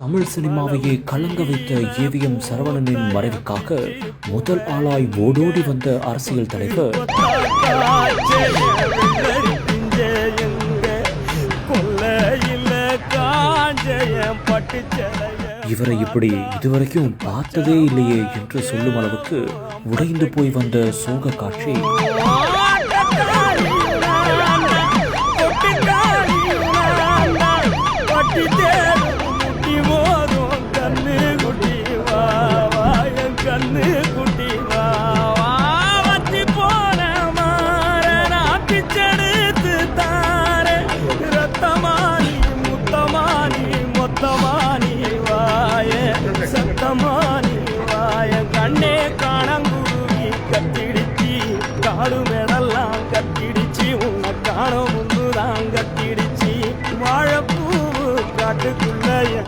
தமிழ் சினிமாவையே கலங்க வைத்த ஏவிஎம் சரவணனின் மறைவுக்காக முதல் ஆளாய் ஓடோடி வந்த அரசியல் தலைவர் இவரை இப்படி இதுவரைக்கும் பார்த்ததே இல்லையே என்று சொல்லும் அளவுக்கு உடைந்து போய் வந்த சோக காட்சி